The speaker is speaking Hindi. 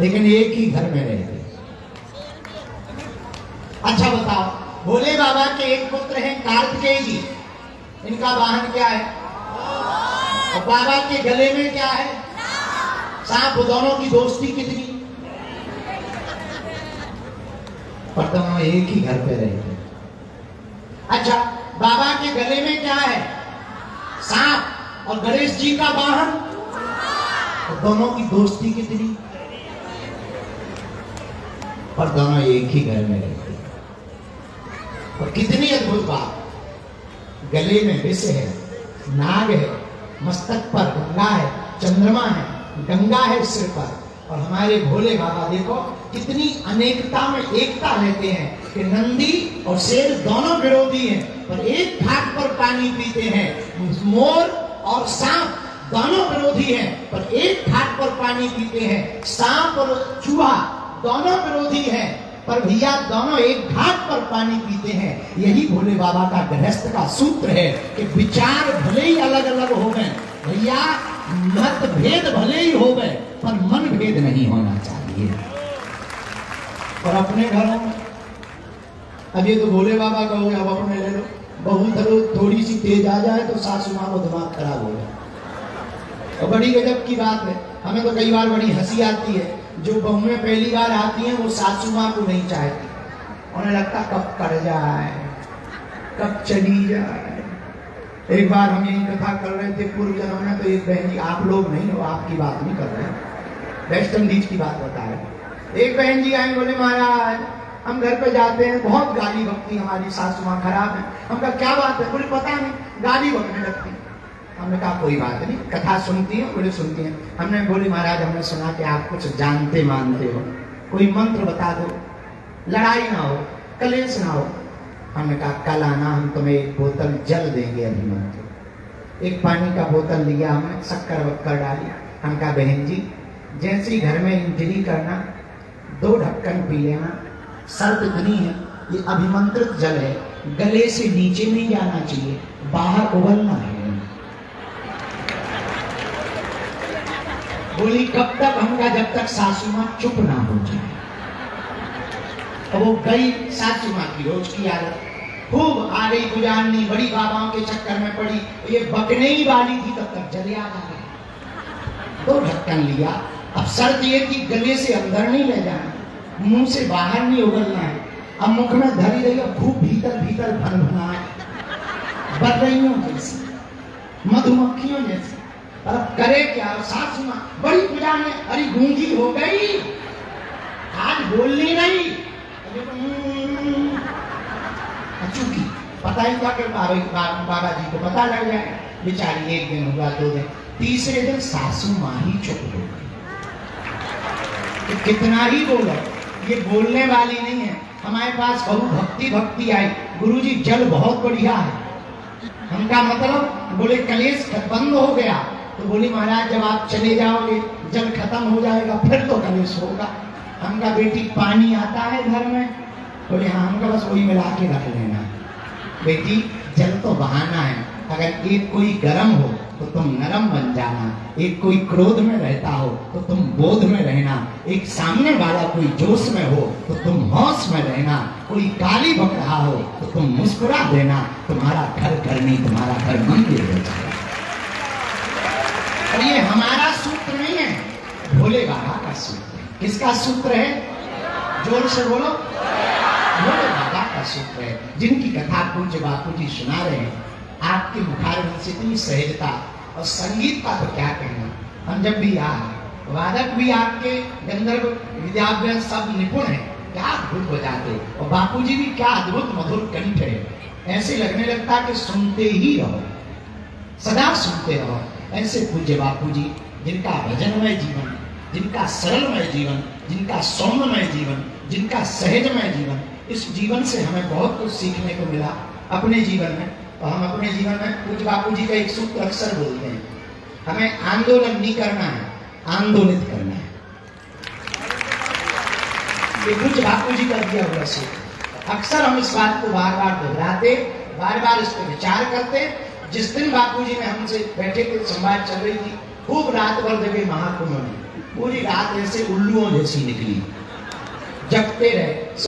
लेकिन एक ही घर में रहते। अच्छा बताओ, भोले बाबा के एक पुत्र हैं कार्तिकेय जी, इनका वाहन क्या है? और बाबा के गले में क्या है? सांप। दोनों की दोस्ती कितनी? पर दोनों एक ही घर पे रहते। अच्छा, बाबा के गले में क्या है? सांप। और गणेश जी का वाहन? तो दोनों की दोस्ती कितनी? पर दोनों एक ही घर में रहते। और कितनी अद्भुत बात, गले में विष है, नाग है, मस्तक पर गंगा है, चंद्रमा है, गंगा है सिर पर। और हमारे भोले बाबा देखो कितनी अनेकता में एकता लेते हैं कि नंदी और शेर दोनों विरोधी हैं पर एक घाट पर पानी पीते हैं। मोर और सांप दोनों विरोधी हैं पर एक घाट पर पानी पीते हैं। सांप और चूहा दोनों विरोधी हैं पर भैया दोनों एक घाट पर पानी पीते हैं। यही भोले बाबा का गृहस्थ का सूत्र है कि विचार भले ही अलग अलग हो गए भैया, मतभेद भले ही हो गए पर मन भेद नहीं होना चाहिए। और अपने घरों में अब ये तो भोले बाबा कहोगे, अब अपने ले लो, बहू थोड़ी सी तेज आ जाए तो सासू माँ को दिमाग खराब हो जाए। और बड़ी गजब की बात है, हमें तो कई बार बड़ी हंसी आती है, जो बहुएं पहली बार आती हैं वो सासू माँ को नहीं चाहती, उन्हें लगता कब कर जाए, कब चली जाए। एक बार हम यही कथा कर रहे थे पूर्व जन्म में, तो एक बहन जी, आप लोग नहीं हो, आपकी बात नहीं कर रहे, वेस्ट इंडीज की बात बता रहे। एक बहन जी आई, बोले महाराज हम घर पे जाते हैं, बहुत गाली बकती हमारी सासू माँ, खराब है। हम कहा क्या बात है? बोले पता नहीं, गाली बकने लगती। हमने कहा कोई बात नहीं, कथा सुनती है? बोले सुनती हैं। हमने बोले महाराज हमने सुना कि आप कुछ जानते मानते हो, कोई मंत्र बता दो, लड़ाई ना हो, कलेश ना हो। हमने कहा कल आना, हम तुम्हें एक बोतल जल देंगे अभिमंत्र। एक पानी का बोतल लिया हमने, शक्कर वक्कर डाली। हम कहा बहन जी जैसे घर में एंट्री करना 2 ढक्कन पी लेना, शर्त इतनी है ये अभिमंत्रित जल है, गले से नीचे नहीं जाना चाहिए, बाहर उबलना है। बोली कब तक? हमका जब तक सासू माँ चुप ना हो जाए। और वो गई सासू माँ की रोज की आदत, खूब आ गई गुजारनी, बड़ी बाबाओं के चक्कर में पड़ी, ये बकने ही वाली थी तब तक जले आ गया। 2 ढक्कन लिया। अब शर्त ये थी गले से अंदर नहीं ले जाना, मुंह से बाहर नहीं उगलना है। अब मुख में धरी रही, खूब भीतर भीतर भनभना बर्रइयों जैसी, मधुमक्खियों जैसी। और करे क्या? सासू माँ बड़ी पूजा में अरे गूंगी हो गई, आज बोलनी नहीं, चूकी पता ही था कि बाबा जी को पता लग जाए। बेचारी 1 दिन हुआ, 2 दिन, तीसरे दिन सासू माँ ही चुप हो गई। तो कितना ही बोलो, ये बोलने वाली नहीं है। हमारे पास बहु भक्ति आई, गुरुजी जल बहुत बढ़िया है। हमका मतलब, बोले कलेश बंद हो गया। तो बोली महाराज जब आप चले जाओगे जल खत्म हो जाएगा, फिर तो कलेश होगा। हमका बेटी पानी आता है घर में? बोले हाँ। हमका बस वही मिला के रख लेना। बेटी जल तो बहाना है, अगर एक कोई गर्म हो तो तुम नरम बन जाना, एक कोई क्रोध में रहता हो तो तुम बोध में रहना, एक सामने वाला कोई जोश में हो तो तुम होश में रहना, कोई गाली बक रहा हो तो तुम मुस्कुरा देना, तुम्हारा घर करनी, तुम्हारा घर मंदिर हो जाएगा। और ये हमारा सूत्र नहीं है, भोले बाबा का सूत्र है। किसका सूत्र है? जोर से बोलो। भोले बाबा का सूत्र है, जिनकी कथा पूज्य बापू जी सुना रहे हैं। आपके मुखारविंद से इतनी सहजता, और संगीत का तो क्या कहना। हम जब भी वादक भी आपके गंधर्व विद्याभ्यास सब निपुण है, क्या अद्भुत बजाते, और बापूजी भी क्या अद्भुत मधुर कंठ है। ऐसे लगने लगता कि सुनते ही रहो, सदा सुनते रहो। ऐसे पूज्य बापूजी, जिनका भजनमय जीवन, जिनका सरलमय जीवन, जिनका सौम्यमय जीवन, जिनका सहजमय जीवन, इस जीवन से हमें बहुत कुछ सीखने को मिला अपने जीवन में। और हम अपने जीवन में पूज्य बापूजी का एक सूत्र अक्सर बोलते हैं, हमें आंदोलन नहीं करना है, आंदोलित करना है। ये पूज्य बापूजी का दिया हुआ सूत्र। अक्सर हम इस बात को बार बार दोहराते, बार बार इस पर विचार करते। जिस दिन बापूजी ने हमसे बैठे थे, संवाद चल रही थी, खूब रात भर जगह महाकुंभ में, पूरी रात ऐसे उल्लुओं जैसी निकली, जगते रहे।